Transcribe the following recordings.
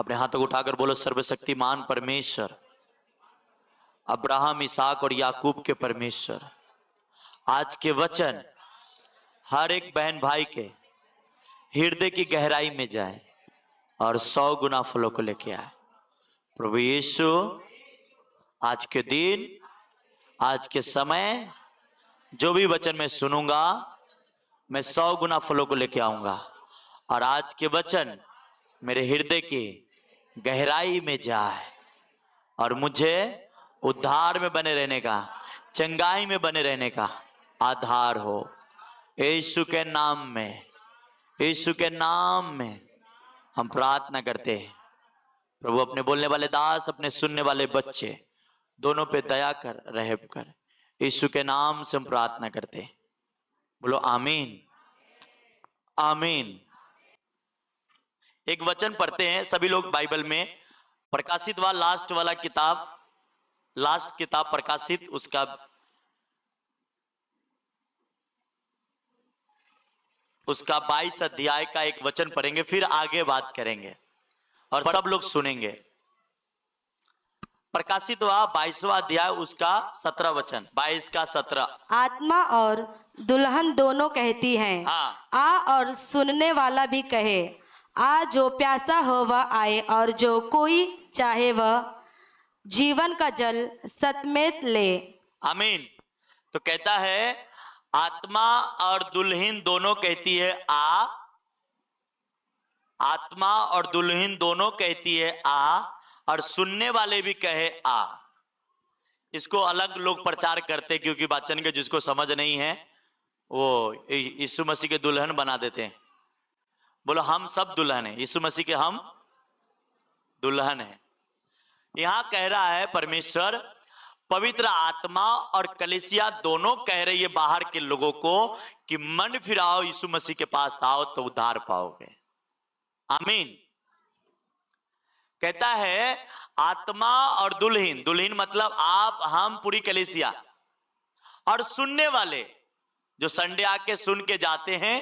अपने हाथों को उठाकर बोलो, सर्वशक्तिमान परमेश्वर, अब्राहम, इसहाक और याकूब के परमेश्वर, आज के वचन हर एक बहन भाई के हृदय की गहराई में जाए और 100 गुना फलों को लेके आए। प्रभु यीशु, आज के दिन, आज के समय, जो भी वचन मैं सुनूंगा, मैं 100 गुना फलों को लेके आऊंगा। और आज के वचन मेरे हृदय की गहराई में जाए और मुझे उद्धार में बने रहने का, चंगाई में बने रहने का आधार हो। यीशु के नाम में, यीशु के नाम में हम प्रार्थना करते हैं। प्रभु अपने बोलने वाले दास, अपने सुनने वाले बच्चे दोनों पे दया कर, रहम कर। यीशु के नाम से हम प्रार्थना करते हैं। बोलो आमीन, आमीन। एक वचन पढ़ते हैं सभी लोग बाइबल में, प्रकाशित व लास्ट वाला किताब, लास्ट किताब प्रकाशित, उसका 22 अध्याय का एक वचन पढ़ेंगे, फिर आगे बात करेंगे और सब लोग सुनेंगे। प्रकाशित हुआ 22वां अध्याय, उसका 17 वचन, 22 का 17। आत्मा और दुल्हन दोनों कहती हैं, हाँ। आ, और सुनने वाला भी कहे, आ। जो प्यासा हो वह आए, और जो कोई चाहे वह जीवन का जल सतमेत ले। आमीन। तो कहता है, आत्मा और दुल्हन दोनों कहती है आ, आत्मा और दुल्हन दोनों कहती है आ, और सुनने वाले भी कहे आ। इसको अलग लोग प्रचार करते क्योंकि वचन के जिसको समझ नहीं है वो यीशु मसीह के दुल्हन बना देते हैं। बोलो हम सब दुल्हन है, यीशु मसीह के हम दुल्हन है। यहां कह रहा है परमेश्वर, पवित्र आत्मा और कलीसिया दोनों कह रही है बाहर के लोगों को कि मन फिराओ, यीशु मसीह के पास आओ तो उद्धार पाओगे। आमीन। कहता है आत्मा और दुल्हन, दुल्हन मतलब आप, हम, पूरी कलीसिया, और सुनने वाले जो संडे आके सुन के जाते हैं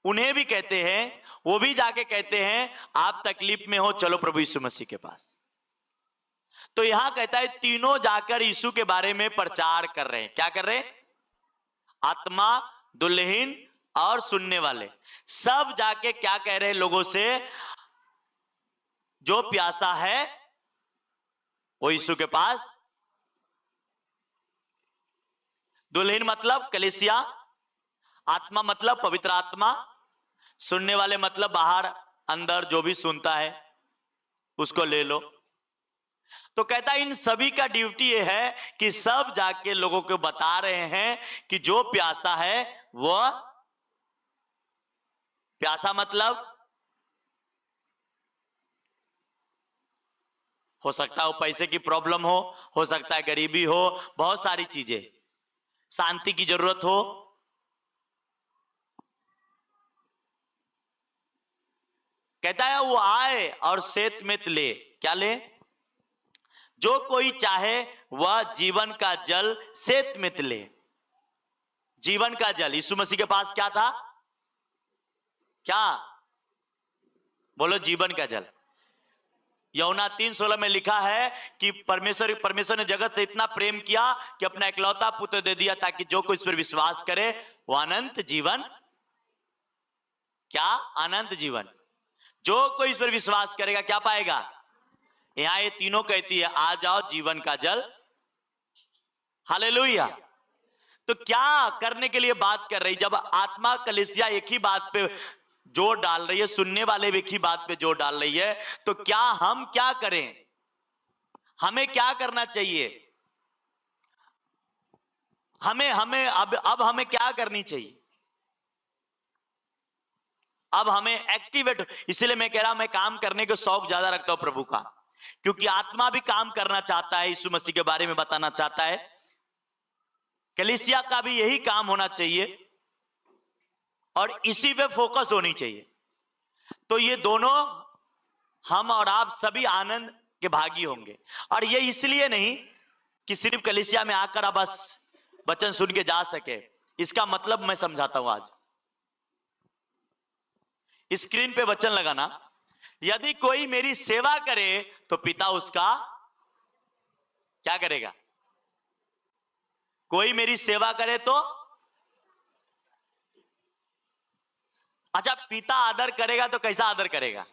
उन्हें भी कहते हैं, वो भी जाके कहते हैं आप तकलीफ में हो, चलो प्रभु यीशु मसीह के पास। तो यहां कहता है तीनों जाकर यीशु के बारे में प्रचार कर रहे हैं। क्या कर रहे हैं? आत्मा, दुल्हन और सुनने वाले सब जाके क्या कह रहे हैं लोगों से? जो प्यासा है वो यीशु के पास। दुल्हन मतलब कलीसिया, आत्मा मतलब पवित्र आत्मा, सुनने वाले मतलब बाहर अंदर जो भी सुनता है उसको ले लो। तो कहता है इन सभी का ड्यूटी ये है कि सब जाके लोगों को बता रहे हैं कि जो प्यासा है वह, प्यासा मतलब हो सकता है वो पैसे की प्रॉब्लम हो सकता है गरीबी हो, बहुत सारी चीजें, शांति की जरूरत हो। कहता है वो आए और सेत में ले। क्या ले? जो कोई चाहे वह जीवन का जल सेत में ले। जीवन का जल यीशु मसीह के पास क्या था? क्या? बोलो जीवन का जल। यूहन्ना 3:16 में लिखा है कि परमेश्वर ने जगत से इतना प्रेम किया कि अपना इकलौता पुत्र दे दिया ताकि जो कोई इस पर विश्वास करे वो अनंत जीवन, क्या? अनंत जीवन। जो कोई इस पर विश्वास करेगा क्या पाएगा? यहां ये तीनों कहती है आ जाओ जीवन का जल। हालेलुया। तो क्या करने के लिए बात कर रही? जब आत्मा कलीसिया एक ही बात पे जोर डाल रही है, सुनने वाले भी एक ही बात पे जोर डाल रही है, तो क्या हम क्या करें? हमें क्या करना चाहिए? हमें अब हमें क्या करनी चाहिए? अब हमें एक्टिवेट, इसलिए मैं कह रहा हूं मैं काम करने के शौक ज्यादा रखता हूं प्रभु का, क्योंकि आत्मा भी काम करना चाहता है, यीशु मसीह के बारे में बताना चाहता है। कलीसिया का भी यही काम होना चाहिए और इसी पे फोकस होनी चाहिए। तो ये दोनों, हम और आप सभी आनंद के भागी होंगे। और ये इसलिए नहीं कि सिर्फ कलीसिया में आकर आप बस वचन सुन के जा सके। इसका मतलब मैं समझाता हूं आज। स्क्रीन पे वचन लगाना, यदि कोई मेरी सेवा करे तो पिता उसका क्या करेगा? कोई मेरी सेवा करे तो, अच्छा पिता आदर करेगा तो कैसा आदर करेगा?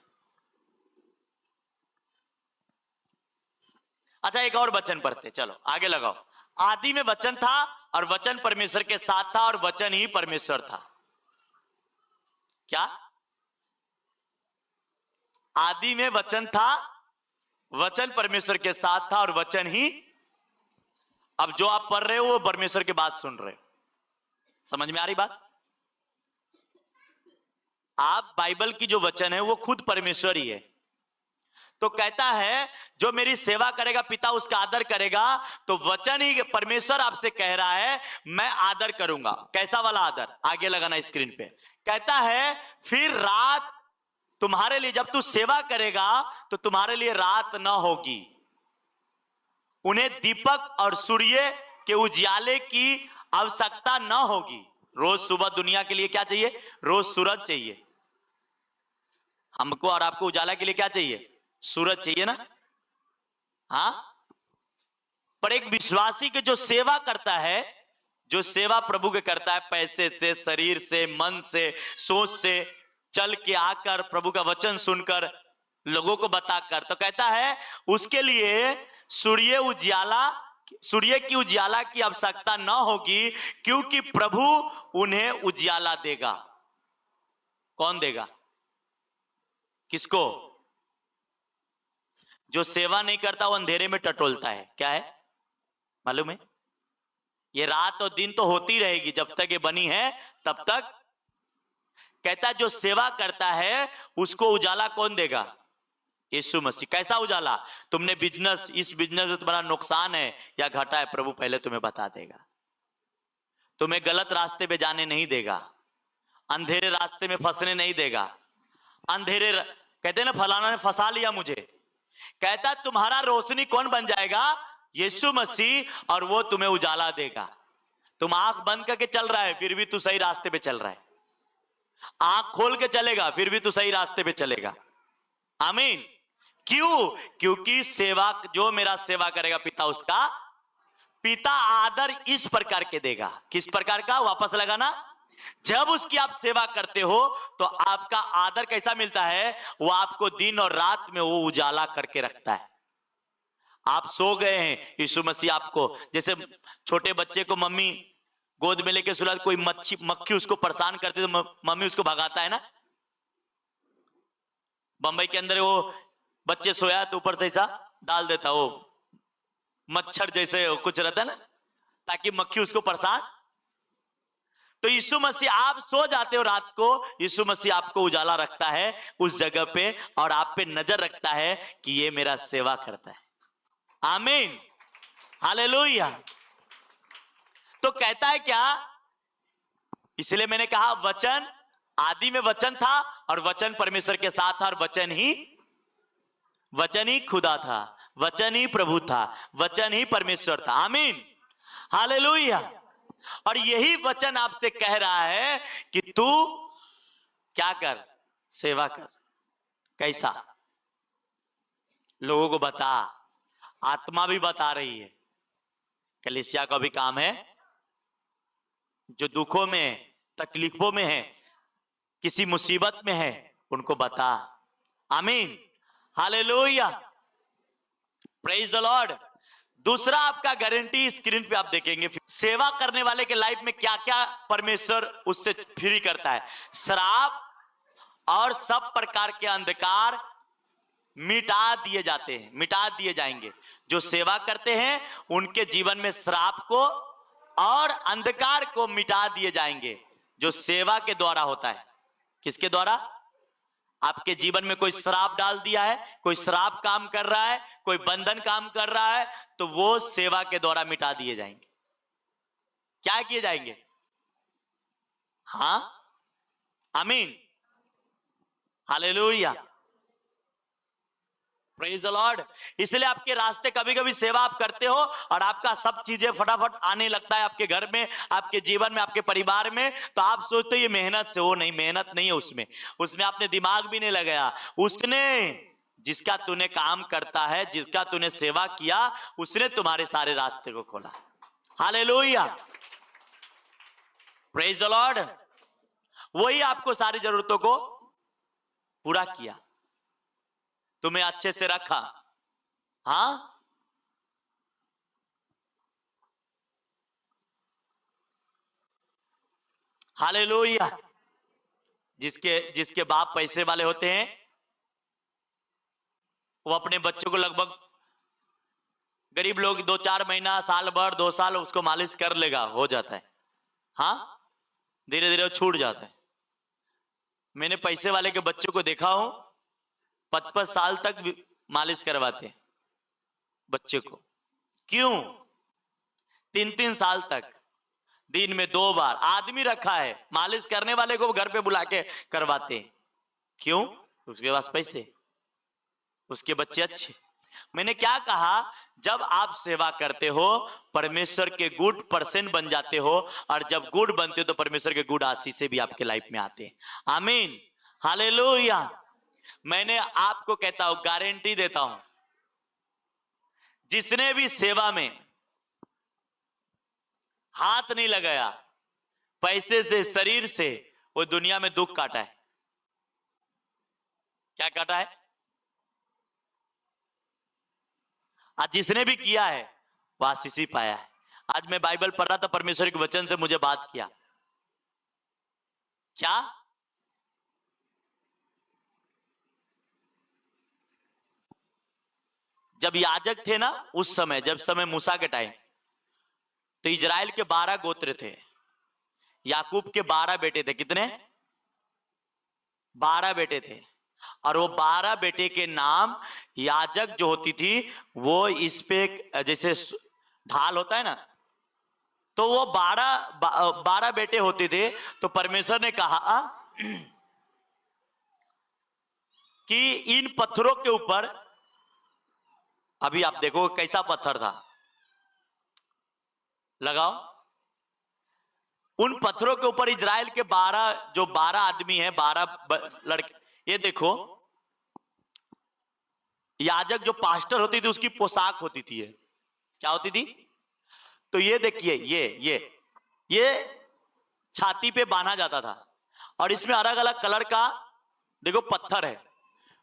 अच्छा एक और वचन पढ़ते, चलो आगे लगाओ। आदि में वचन था और वचन परमेश्वर के साथ था और वचन ही परमेश्वर था। क्या? आदि में वचन था, वचन परमेश्वर के साथ था और वचन ही, अब जो आप पढ़ रहे हो वो परमेश्वर की बात सुन रहे हो। समझ में आ रही बात? आप बाइबल की जो वचन है वो खुद परमेश्वर ही है। तो कहता है जो मेरी सेवा करेगा पिता उसका आदर करेगा। तो वचन ही परमेश्वर आपसे कह रहा है मैं आदर करूंगा। कैसा वाला आदर? आगे लगाना स्क्रीन पे। कहता है फिर रात तुम्हारे लिए, जब तू सेवा करेगा तो तुम्हारे लिए रात न होगी, उन्हें दीपक और सूर्य के उजियाले की आवश्यकता न होगी। रोज सुबह दुनिया के लिए क्या चाहिए? रोज सूरज चाहिए। हमको और आपको उजाला के लिए क्या चाहिए? सूरज चाहिए ना? हाँ, पर एक विश्वासी के जो सेवा करता है, जो सेवा प्रभु के करता है, पैसे से, शरीर से, मन से, सोच से, चल के आकर प्रभु का वचन सुनकर, लोगों को बताकर, तो कहता है उसके लिए सूर्य की उजियाला की आवश्यकता न होगी, क्योंकि प्रभु उन्हें उजियाला देगा। कौन देगा? किसको? जो सेवा नहीं करता वो अंधेरे में टटोलता है। क्या है मालूम है? ये रात और दिन तो होती रहेगी, जब तक ये बनी है तब तक। कहता है जो सेवा करता है उसको उजाला कौन देगा? यीशु मसीह। कैसा उजाला? तुमने बिजनेस, इस बिजनेस में तुम्हारा नुकसान है या घाटा है, प्रभु पहले तुम्हें बता देगा। तुम्हें गलत रास्ते पे जाने नहीं देगा, अंधेरे रास्ते में फंसने नहीं देगा। कहते हैं ना फलाना ने फंसा लिया मुझे, कहता तुम्हारा रोशनी कौन बन जाएगा? यीशु मसीह, और वो तुम्हें उजाला देगा। तुम आंख बंद करके चल रहा है फिर भी तू सही रास्ते पे चल रहा है, आंख खोल के चलेगा फिर भी तू सही रास्ते पे चलेगा। आमीन। क्यों? क्योंकि सेवा, जो मेरा सेवा करेगा पिता उसका, पिता आदर इस प्रकार के देगा। किस प्रकार का? वापस लगाना। जब उसकी आप सेवा करते हो तो आपका आदर कैसा मिलता है? वो आपको दिन और रात में वो उजाला करके रखता है। आप सो गए हैं, यीशु मसीह आपको, जैसे छोटे बच्चे को मम्मी गोद में लेके सुला, कोई मक्खी उसको परेशान करती तो मम्मी उसको भगाता है ना। बंबई के अंदर वो बच्चे सोया तो ऊपर से ऐसा डाल देता, वो मच्छर जैसे कुछ रहता है ना, ताकि मक्खी उसको परेशान। तो यीशु मसीह, आप सो जाते हो रात को, यीशु मसीह आपको उजाला रखता है उस जगह पे, और आप पे नजर रखता है कि ये मेरा सेवा करता है। आमीन, हालेलुया। तो कहता है क्या? इसलिए मैंने कहा वचन, आदि में वचन था और वचन परमेश्वर के साथ था और वचन ही खुदा था, वचन ही प्रभु था, वचन ही परमेश्वर था। आमीन, हालेलुया। और यही वचन आपसे कह रहा है कि तू क्या कर? सेवा कर। कैसा? लोगों को बता। आत्मा भी बता रही है, कलीसिया का भी काम है, जो दुखों में, तकलीफों में है, किसी मुसीबत में है, उनको बता। आमीन, हालेलुया, प्रेज द लॉर्ड। दूसरा आपका गारंटी स्क्रीन पे आप देखेंगे, सेवा करने वाले के लाइफ में क्या क्या परमेश्वर उससे फ्री करता है। श्राप और सब प्रकार के अंधकार मिटा दिए जाते हैं, मिटा दिए जाएंगे। जो सेवा करते हैं उनके जीवन में श्राप को और अंधकार को मिटा दिए जाएंगे, जो सेवा के द्वारा होता है। किसके द्वारा? आपके जीवन में कोई श्राप डाल दिया है, कोई श्राप काम कर रहा है, कोई बंधन काम कर रहा है, तो वो सेवा के द्वारा मिटा दिए जाएंगे। क्या किए जाएंगे? हाँ, आमीन, हालेलुया। Praise the Lord. इसलिए आपके रास्ते कभी कभी सेवा आप करते हो और आपका सब चीजें फटाफट आने लगता है आपके घर में, आपके जीवन में, आपके परिवार में, तो आप सोचते हो ये मेहनत से। वो नहीं, मेहनत नहीं है उसमें, उसमें आपने दिमाग भी नहीं लगाया। उसने, जिसका तूने काम करता है, जिसका तूने सेवा किया, उसने तुम्हारे सारे रास्ते को खोला। Hallelujah, praise the Lord. वही आपको सारी जरूरतों को पूरा किया, तुम्हें अच्छे से रखा। हाँ, हालेलुया। जिसके जिसके बाप पैसे वाले होते हैं, वो अपने बच्चों को लगभग, गरीब लोग 2-4 महीना, साल भर, 2 साल उसको मालिश कर लेगा, हो जाता है। हाँ, धीरे धीरे वो छूट जाता है। मैंने पैसे वाले के बच्चों को देखा हूं, 55 साल तक मालिश करवाते हैं बच्चे को। क्यों? 3-3 साल तक, दिन में 2 बार आदमी रखा है, मालिश करने वाले को घर पे बुला के करवाते हैं। क्यों? उसके पास पैसे, उसके बच्चे अच्छे। मैंने क्या कहा, जब आप सेवा करते हो परमेश्वर के गुड पर्सन बन जाते हो, और जब गुड बनते हो तो परमेश्वर के गुड आशीष भी आपके लाइफ में आते हैं। आमीन, हालेलुया। मैंने आपको कहता हूं, गारंटी देता हूं, जिसने भी सेवा में हाथ नहीं लगाया, पैसे से, शरीर से, वो दुनिया में दुख काटा है। क्या काटा है? आज जिसने भी किया है वह आशीष ही पाया है। आज मैं बाइबल पढ़ रहा था, परमेश्वर के वचन से मुझे बात किया। क्या? जब याजक थे ना, उस समय, जब समय मूसा के टाइम, तो इजराइल के 12 गोत्र थे। याकूब के 12 बेटे थे। कितने? 12 बेटे थे। और वो 12 बेटे के नाम, याजक जो होती थी वो इस पे जैसे ढाल होता है ना, तो वो 12 बेटे होते थे। तो परमेश्वर ने कहा कि इन पत्थरों के ऊपर, अभी आप देखो कैसा पत्थर था, लगाओ, उन पत्थरों के ऊपर इजराइल के 12 आदमी हैं, 12 लड़के, ये देखो, याजक जो पास्टर होती थी उसकी पोशाक होती थी, ये क्या होती थी? तो ये देखिए, ये छाती पे बांधा जाता था, और इसमें अलग अलग कलर का देखो पत्थर है।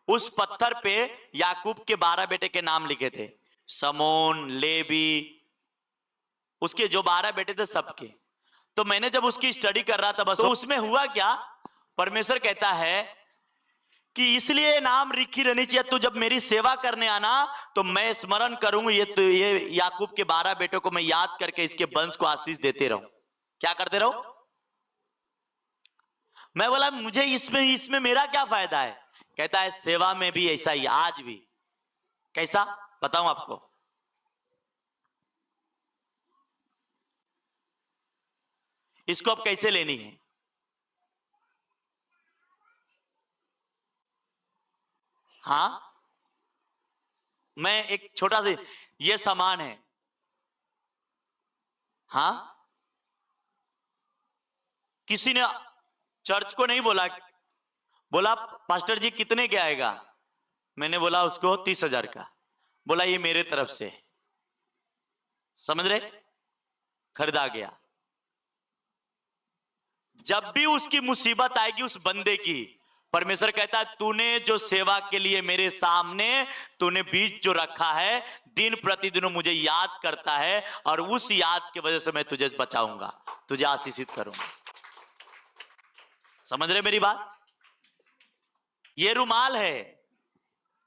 उस पत्थर पे याकूब के 12 बेटे के नाम लिखे थे, समोन, लेवी, उसके जो 12 बेटे थे सबके। तो मैंने जब उसकी स्टडी कर रहा था बस, तो उसमें हुआ क्या, परमेश्वर कहता है कि इसलिए नाम लिखी रहनी चाहिए, तू जब मेरी सेवा करने आना तो मैं स्मरण करूंगा, ये याकूब के 12 बेटों को मैं याद करके इसके वंश को आशीष देते रहूं। क्या करते रहो? मैं बोला मुझे इसमें मेरा क्या फायदा है? कहता है सेवा में भी ऐसा ही, आज भी। कैसा बताऊं आपको? इसको अब कैसे लेनी है? हाँ, मैं एक छोटा सा, ये सामान है, हाँ, किसी ने चर्च को नहीं बोला, बोला पास्टर जी कितने के आएगा? मैंने बोला उसको 30,000 का। बोला ये मेरे तरफ से, समझ रहे, खरीदा गया। जब भी उसकी मुसीबत आएगी उस बंदे की, परमेश्वर कहता है तूने जो सेवा के लिए मेरे सामने तूने बीज जो रखा है, दिन प्रतिदिन मुझे याद करता है, और उस याद की वजह से मैं तुझे बचाऊंगा, तुझे आशीषित करूंगा। समझ रहे मेरी बात? ये रुमाल है,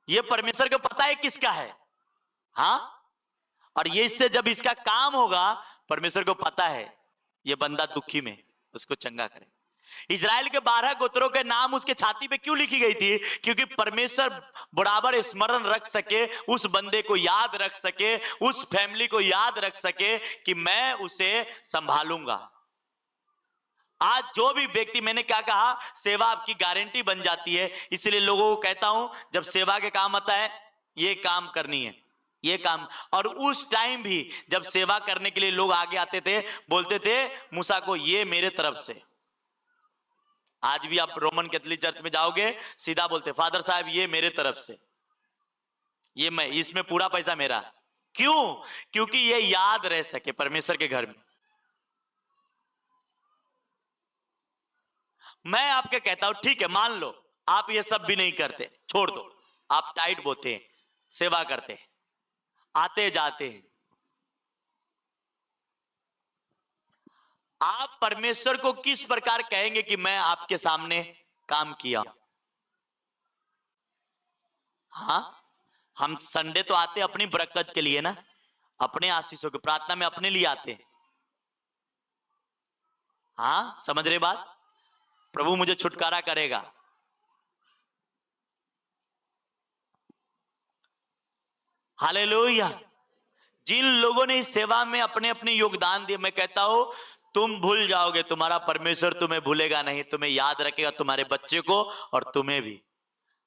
ये परमेश्वर को पता है किसका है, हाँ, और ये इससे जब इसका काम होगा, परमेश्वर को पता है ये बंदा दुखी में, उसको चंगा करे। इजराइल के 12 गोत्रों के नाम उसके छाती पे क्यों लिखी गई थी? क्योंकि परमेश्वर बराबर स्मरण रख सके, उस बंदे को याद रख सके, उस फैमिली को याद रख सके कि मैं उसे संभालूंगा। आज जो भी व्यक्ति, मैंने क्या कहा, सेवा आपकी गारंटी बन जाती है। इसलिए लोगों को कहता हूं, जब सेवा के काम आता है ये काम करनी है, ये काम। और उस टाइम भी जब सेवा करने के लिए लोग आगे आते थे, बोलते थे मूसा को, ये मेरे तरफ से। आज भी आप रोमन कैथोलिक चर्च में जाओगे, सीधा बोलते फादर साहब ये मेरे तरफ से, ये मैं, इसमें पूरा पैसा मेरा। क्यों? क्योंकि ये याद रह सके परमेश्वर के घर में। मैं आपके कहता हूं ठीक है, मान लो आप ये सब भी नहीं करते, छोड़ दो, आप टाइट बोते हैं, सेवा करते हैं, आते जाते हैं, आप परमेश्वर को किस प्रकार कहेंगे कि मैं आपके सामने काम किया? हाँ, हम संडे तो आते अपनी बरकत के लिए ना, अपने आशीषों की प्रार्थना में अपने लिए आते हैं। हाँ, समझ रहे बात? प्रभु मुझे छुटकारा करेगा। हालेलुया। जिन लोगों ने इस सेवा में अपने अपने योगदान दिए, मैं कहता हूं तुम भूल जाओगे, तुम्हारा परमेश्वर तुम्हें भूलेगा नहीं, तुम्हें याद रखेगा, तुम्हारे बच्चे को और तुम्हें भी।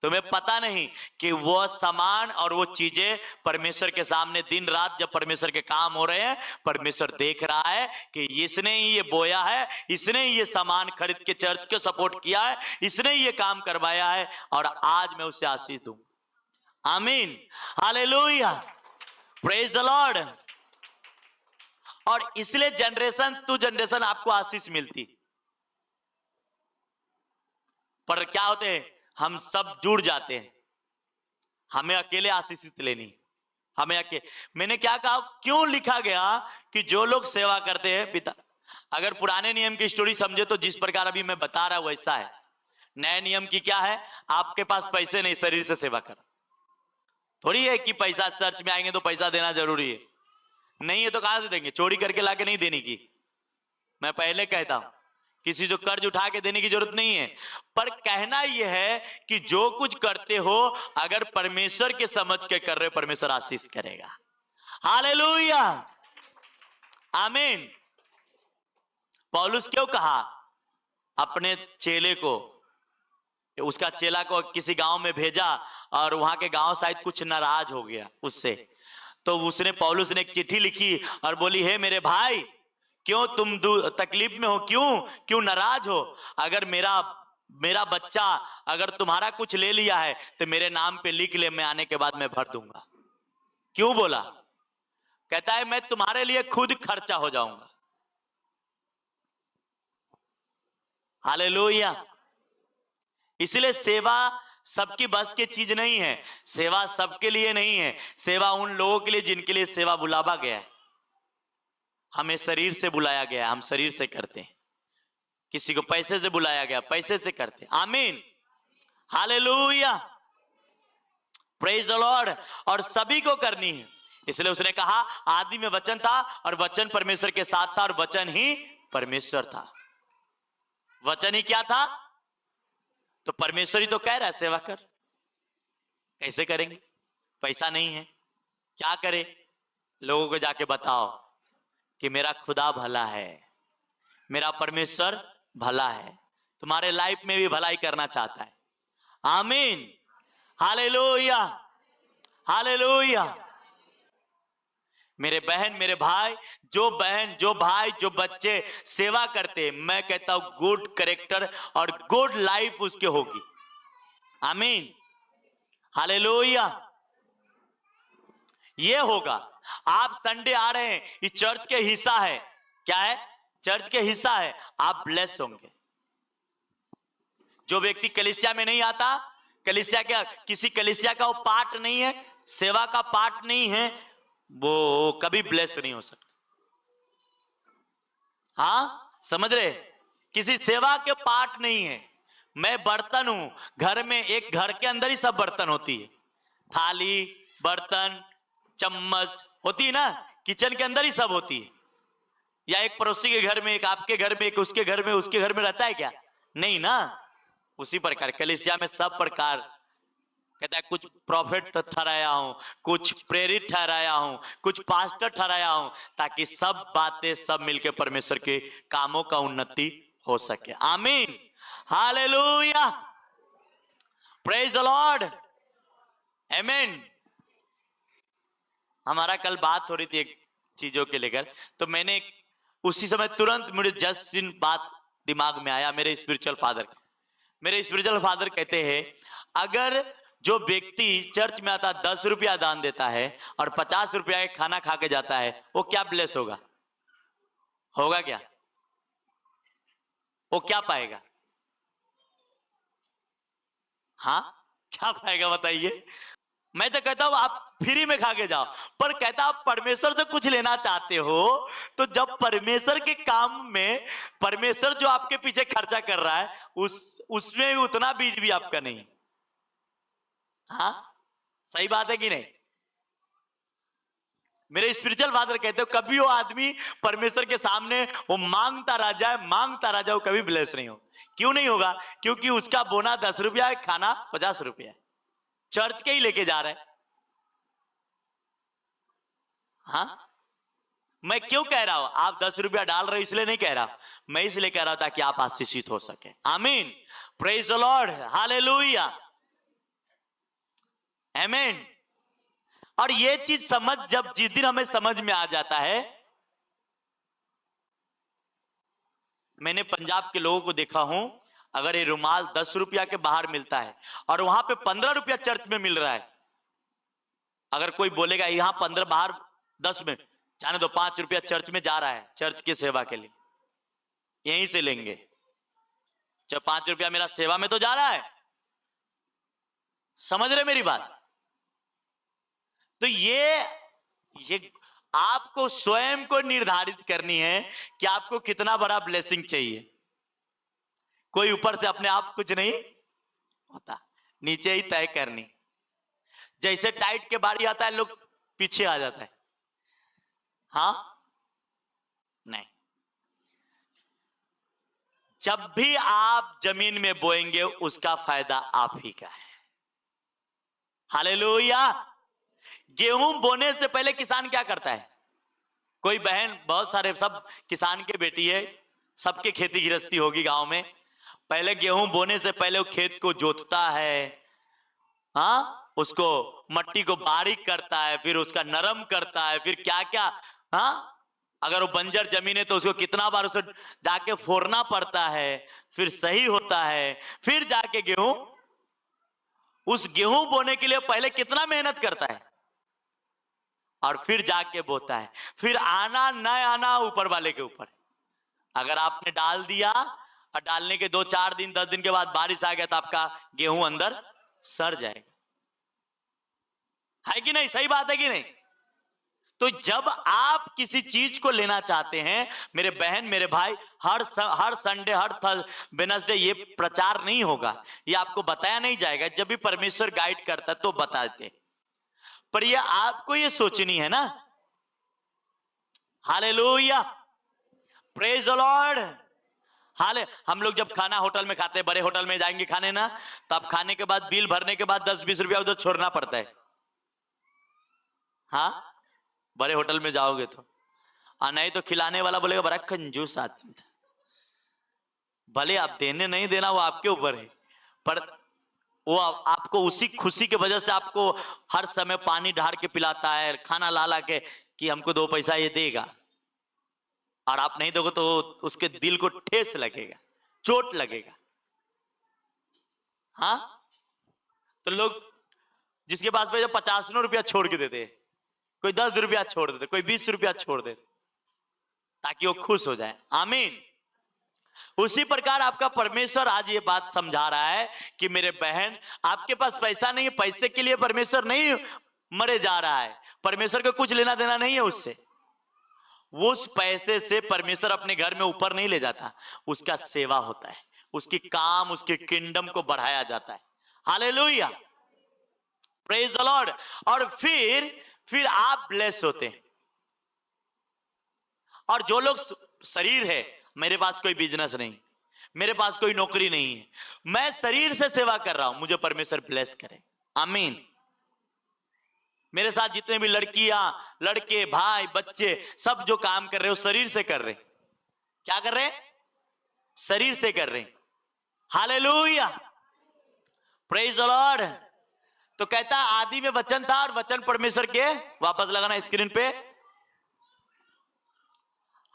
तुम्हें पता नहीं कि वो सामान और वो चीजें परमेश्वर के सामने दिन रात जब परमेश्वर के काम हो रहे हैं, परमेश्वर देख रहा है कि इसने ही ये बोया है, इसने ही ये सामान खरीद के चर्च को सपोर्ट किया है, इसने ही ये काम करवाया है, और आज मैं उसे आशीष दूं। आमीन, हालेलुया, प्रेज द लॉर्ड। और इसलिए जनरेशन टू जनरेशन आपको आशीष मिलती। पर क्या होते हैं, हम सब जुड़ जाते हैं, हमें अकेले आशीषित लेनी, हमें अकेले। मैंने क्या कहा, क्यों लिखा गया कि जो लोग सेवा करते हैं पिता। अगर पुराने नियम की स्टोरी समझे तो जिस प्रकार अभी मैं बता रहा हूं वैसा है। नए नियम की क्या है, आपके पास पैसे नहीं, शरीर से सेवा कर। थोड़ी है कि पैसा चर्च में आएंगे तो पैसा देना जरूरी है, नहीं है तो कहां से देंगे? चोरी करके लाके नहीं देने की। मैं पहले कहता हूं किसी जो कर्ज उठा के देने की जरूरत नहीं है, पर कहना यह है कि जो कुछ करते हो अगर परमेश्वर के समझ के कर रहे हो, परमेश्वर आशीष करेगा। हालेलुया, आमीन। पौलुस क्यों कहा अपने चेले को, उसका चेला को किसी गांव में भेजा और वहां के गांव शायद कुछ नाराज हो गया उससे, तो उसने, पौलुस ने एक चिट्ठी लिखी और बोली, हे मेरे भाई, क्यों तुम तकलीफ में हो, क्यों नाराज हो? अगर मेरा बच्चा अगर तुम्हारा कुछ ले लिया है तो मेरे नाम पे लिख ले, मैं आने के बाद मैं भर दूंगा। क्यों बोला? कहता है मैं तुम्हारे लिए खुद खर्चा हो जाऊंगा। हालेलुया। इसलिए सेवा सबकी बस की चीज नहीं है, सेवा सबके लिए नहीं है, सेवा उन लोगों के लिए जिनके लिए सेवा बुलावा गया है। हमें शरीर से बुलाया गया, हम शरीर से करते हैं। किसी को पैसे से बुलाया गया, पैसे से करते हैं। आमीन, हालेलुया, प्रेज द लॉर्ड। और सभी को करनी है। इसलिए उसने कहा आदि में वचन था और वचन परमेश्वर के साथ था और वचन ही परमेश्वर था। वचन ही क्या था? तो परमेश्वर ही तो कह रहा है सेवा कर। कैसे करेंगे? पैसा नहीं है, क्या करें? लोगों को जाके बताओ कि मेरा खुदा भला है, मेरा परमेश्वर भला है, तुम्हारे लाइफ में भी भलाई करना चाहता है। आमीन, हालेलुया, हालेलुया। मेरे बहन, मेरे भाई, जो बहन, जो भाई, जो बच्चे सेवा करते, मैं कहता हूं गुड कैरेक्टर और गुड लाइफ उसके होगी। आमीन, हालेलुया। ये होगा। आप संडे आ रहे हैं, ये चर्च के हिस्सा है। क्या है? चर्च के हिस्सा है, आप ब्लेस होंगे। जो व्यक्ति कलीसिया में नहीं आता, कलीसिया का, किसी कलीसिया का वो पार्ट नहीं है, सेवा का पार्ट नहीं है, वो कभी ब्लेस नहीं हो सकता। हाँ, समझ रहे? किसी सेवा के पार्ट नहीं है। मैं बर्तन हूं, घर में एक घर के अंदर ही सब बर्तन होती है, थाली, बर्तन, चम्मच होती है ना, किचन के अंदर ही सब होती है। या एक पड़ोसी के घर में, एक आपके घर में, एक उसके घर में, उसके घर में रहता है क्या? नहीं ना। उसी प्रकार कलीसिया में सब प्रकार, कहता है कुछ प्रॉफिट ठहराया हूं, कुछ प्रेरित ठहराया हूं, कुछ पास्टर ठहराया हूं, ताकि सब बातें सब मिलकर परमेश्वर के कामों का उन्नति हो सके। आमीन, हालेलुया, प्रेज द लॉर्ड, आमीन। हमारा कल बात हो रही थी एक चीजों के लेकर, तो मैंने उसी समय तुरंत मुझे जस्ट इन बात दिमाग में आया। मेरे स्पिरिचुअल फादर कहते हैं, अगर जो व्यक्ति चर्च में आता 10 रुपया दान देता है और 50 रुपया का खाना खा के जाता है, वो क्या ब्लेस होगा? होगा क्या? वो क्या पाएगा? हाँ, क्या पाएगा बताइए? मैं तो कहता हूं आप फ्री में खा के जाओ, पर कहता आप परमेश्वर से कुछ लेना चाहते हो, तो जब परमेश्वर के काम में परमेश्वर जो आपके पीछे खर्चा कर रहा है, उसमें उतना बीज भी आपका नहीं। हाँ, सही बात है कि नहीं? मेरे स्पिरिचुअल फादर कहते हो, कभी वो आदमी परमेश्वर के सामने वो मांगता रह जाए, वो कभी ब्लेस नहीं हो। क्यों नहीं होगा? क्योंकि उसका बोना 10 रुपया है, खाना 50 रुपया है, चर्च के ही लेके जा रहा है। हाँ, मैं क्यों कह रहा हूं आप 10 रुपया डाल रहे हो, इसलिए नहीं कह रहा, मैं इसलिए कह रहा था कि आप आशीषित हो सके। आमीन, प्रेज द लॉर्ड, हालेलुया, आमीन। और ये चीज जब जिस दिन हमें समझ में आ जाता है, मैंने पंजाब के लोगों को देखा हूं, अगर ये रुमाल 10 रुपया के बाहर मिलता है और वहां पे 15 रुपया चर्च में मिल रहा है, अगर कोई बोलेगा यहां 15 बाहर 10 में, जाने दो 5 रुपया चर्च में जा रहा है, चर्च की सेवा के लिए, यहीं से लेंगे। जब 5 रुपया मेरा सेवा में तो जा रहा है, समझ रहे मेरी बात? तो ये आपको स्वयं को निर्धारित करनी है कि आपको कितना बड़ा ब्लेसिंग चाहिए। कोई ऊपर से अपने आप कुछ नहीं होता, नीचे ही तय करनी। जैसे टाइट के बारी आता है, लोग पीछे आ जाता है। हाँ, नहीं, जब भी आप जमीन में बोएंगे उसका फायदा आप ही का है। हालेलुया। गेहूं बोने से पहले किसान क्या करता है? कोई बहन, बहुत सारे सब किसान के बेटी है, सबके खेती गृहस्थी होगी गांव में। पहले गेहूं बोने से पहले वो खेत को जोतता है, हाँ, उसको मट्टी को बारीक करता है, फिर उसका नरम करता है, फिर क्या क्या, हाँ, अगर वो बंजर जमीन है तो उसको कितना बार उसे जाके फोड़ना पड़ता है, फिर सही होता है, फिर जाके गेहूं, उस गेहूं बोने के लिए पहले कितना मेहनत करता है, और फिर जाके बोता है। फिर आना न आना ऊपर वाले के ऊपर। अगर आपने डाल दिया और डालने के 2-4 दिन 10 दिन के बाद बारिश आ गया तो आपका गेहूं अंदर सड़ जाएगा। है कि नहीं? सही बात है कि नहीं? तो जब आप किसी चीज को लेना चाहते हैं, मेरे बहन मेरे भाई, हर संडे हर वेडनेसडे ये प्रचार नहीं होगा, ये आपको बताया नहीं जाएगा। जब भी परमेश्वर गाइड करता तो बताते, पर ये आपको ये सोचनी है ना। Hallelujah, praise the Lord. हाले हम लोग जब खाना होटल में खाते हैं, बड़े होटल में जाएंगे खाने ना, तो आप खाने के बाद बिल भरने के बाद 10-20 रुपया उधर छोड़ना पड़ता है। हाँ, बड़े होटल में जाओगे तो, और नहीं तो खिलाने वाला बोलेगा बड़ा कंजूस आदमी था। भले आप देने नहीं देना वो आपके ऊपर है, पर वो आपको उसी खुशी के वजह से आपको हर समय पानी ढार के पिलाता है, खाना ला ला के कि हमको 2 पैसा ये देगा, और आप नहीं दोगे तो उसके दिल को ठेस लगेगा, चोट लगेगा। हाँ, तो लोग जिसके पास में 50 रुपया छोड़ के देते, कोई 10 रुपया छोड़ देते, कोई 20 रुपया छोड़ देते, ताकि वो खुश हो जाए। आमीन। उसी प्रकार आपका परमेश्वर आज ये बात समझा रहा है कि मेरे बहन, आपके पास पैसा नहीं है, पैसे के लिए परमेश्वर नहीं मरे जा रहा है, परमेश्वर को कुछ लेना देना नहीं है उससे। उस पैसे से परमेश्वर अपने घर में ऊपर नहीं ले जाता, उसका सेवा होता है, उसकी काम, उसके किंगडम को बढ़ाया जाता है। Hallelujah, praise the Lord. और फिर आप ब्लेस होते हैं। और जो लोग शरीर है, मेरे पास कोई बिजनेस नहीं, मेरे पास कोई नौकरी नहीं है, मैं शरीर से सेवा कर रहा हूं, मुझे परमेश्वर ब्लेस करे। आमीन। मेरे साथ जितने भी लड़कियां, लड़के, भाई, बच्चे, सब जो काम कर रहे हो शरीर से कर रहे। क्या कर रहे? शरीर से कर रहे। Hallelujah, praise the Lord. तो कहता आदि में वचन था और वचन परमेश्वर के, वापस लगाना स्क्रीन पे,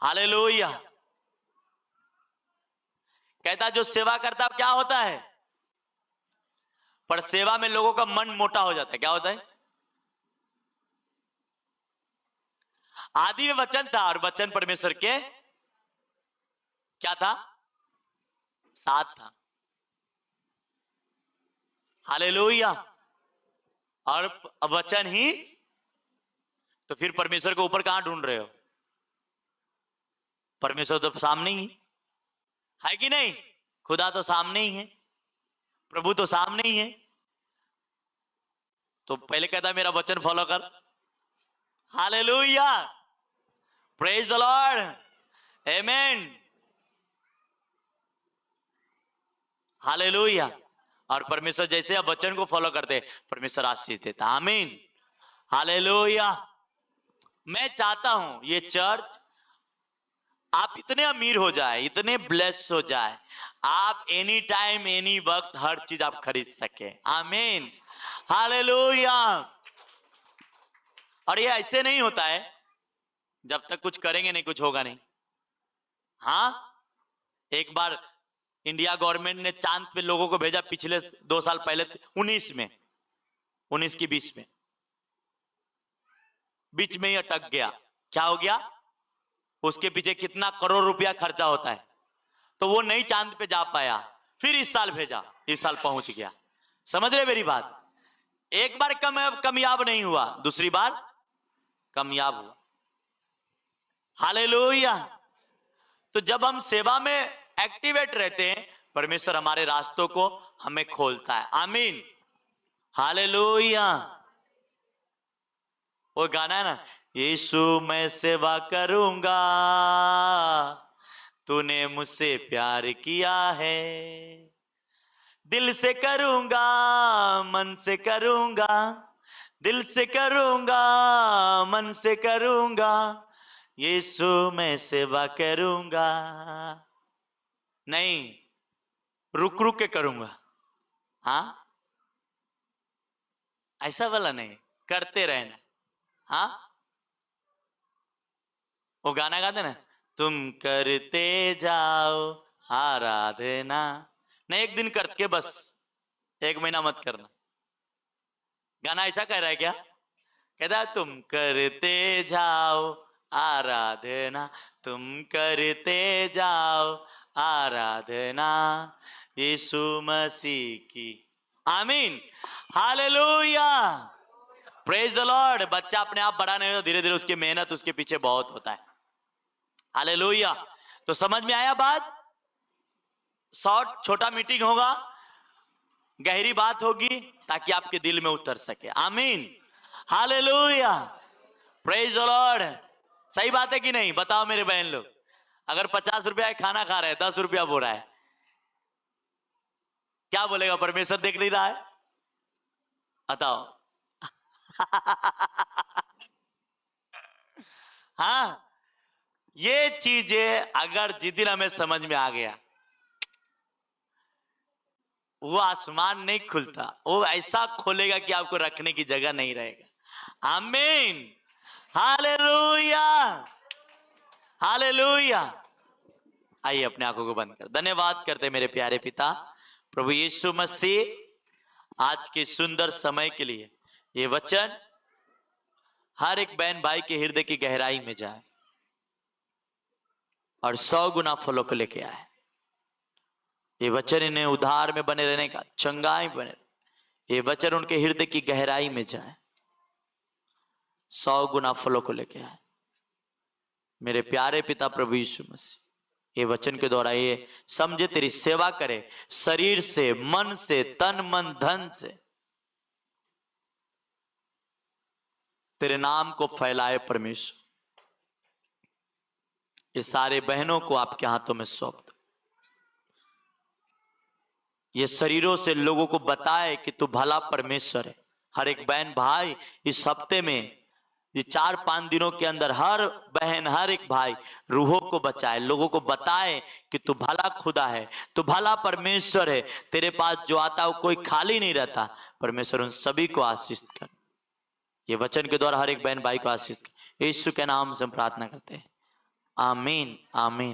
हालेलुया। कहता जो सेवा करता क्या होता है, पर सेवा में लोगों का मन मोटा हो जाता है। क्या होता है? आदि में वचन था और वचन परमेश्वर के क्या था, साथ था। हालेलुया। और वचन ही, तो फिर परमेश्वर को ऊपर कहां ढूंढ रहे हो? परमेश्वर तो सामने ही है कि नहीं? खुदा तो सामने ही है, प्रभु तो सामने ही है। तो पहले कहता मेरा वचन फॉलो कर। Hallelujah, praise the Lord, amen, hallelujah. और परमेश्वर जैसे आप वचन को फॉलो करते परमेश्वर आशीष देता। आमीन, हालेलुया। मैं चाहता हूं ये चर्च आप इतने अमीर हो जाए, इतने ब्लेस हो जाए, आप एनी टाइम एनी वक्त हर चीज आप खरीद सके। आमीन, हालेलुया। और ये ऐसे नहीं होता है, जब तक कुछ करेंगे नहीं कुछ होगा नहीं। हाँ, एक बार इंडिया गवर्नमेंट ने चांद पे लोगों को भेजा पिछले 2 साल पहले, 19 की 20 में, बीच में ही अटक गया। क्या हो गया? उसके पीछे कितना करोड़ रुपया खर्चा होता है, तो वो नहीं चांद पे जा पाया। फिर इस साल भेजा, इस साल पहुंच गया। समझ रहे मेरी बात? एक बार कामयाब नहीं हुआ, दूसरी बार कामयाब हुआ। हालेलुया। तो जब हम सेवा में एक्टिवेट रहते हैं, परमेश्वर हमारे रास्तों को हमें खोलता है। आमीन, हालेलुया। वो गाना है ना, यीशु मैं सेवा करूंगा, तूने मुझसे प्यार किया है, दिल से करूंगा, मन से करूंगा, दिल से करूंगा, मन से करूंगा, यीशु मैं सेवा करूंगा। नहीं, रुक रुक के करूंगा। हाँ, ऐसा वाला नहीं, करते रहना। हाँ, वो गाना गाते ना, तुम करते जाओ आराधना। नहीं, एक दिन करके बस, 1 महीना मत करना। गाना ऐसा कह रहा है क्या? कहता है तुम करते जाओ आराधना, तुम करते जाओ आराधना यीशु मसीह की। आमीन, हालेलुया, प्रेज द लॉर्ड। बच्चा अपने आप बड़ा नहीं होता, धीरे धीरे उसकी मेहनत उसके पीछे बहुत होता है। हालेलुया। तो समझ में आया बात? शॉर्ट छोटा मीटिंग होगा, गहरी बात होगी, ताकि आपके दिल में उतर सके। आमीन, हालेलुया, प्रेज द लॉर्ड। सही बात है कि नहीं? बताओ मेरे बहन लोग, अगर 50 रुपया खाना खा रहे हैं, 10 रुपया बोल रहा है, क्या बोलेगा? परमेश्वर देख नहीं रहा है? बताओ। हाँ, ये चीजें अगर जिस दिन हमें समझ में आ गया, वो आसमान नहीं खुलता, वो ऐसा खोलेगा कि आपको रखने की जगह नहीं रहेगा। आमीन, हालेलुया, हालेलुया। आइए अपने आंखों को बंद कर धन्यवाद करते मेरे प्यारे पिता प्रभु यीशु मसीह, आज के सुंदर समय के लिए ये वचन हर एक बहन भाई के हृदय की गहराई में जाए और 100 गुना फलों को लेके आए। ये वचन इन्हें उद्धार में बने रहने का, चंगाई बने, ये वचन उनके हृदय की गहराई में जाए, 100 गुना फलों को लेके आए। मेरे प्यारे पिता प्रभु यीशु मसीह, ये वचन के द्वारा ये समझे तेरी सेवा करे, शरीर से, मन से, तन मन धन से तेरे नाम को फैलाए। परमेश्वर, ये सारे बहनों को आपके हाथों में सौंप दो। ये शरीरों से लोगों को बताए कि तू भला परमेश्वर है। हर एक बहन भाई इस हफ्ते में ये 4-5 दिनों के अंदर हर बहन, हर एक भाई रूहों को बचाए, लोगों को बताए कि तू भला खुदा है, तू भला परमेश्वर है, तेरे पास जो आता है वो कोई खाली नहीं रहता। परमेश्वर उन सभी को आशीष कर, ये वचन के द्वारा हर एक बहन भाई को आशीष कर। यीशु के नाम से हम प्रार्थना करते हैं, आमीन आमीन।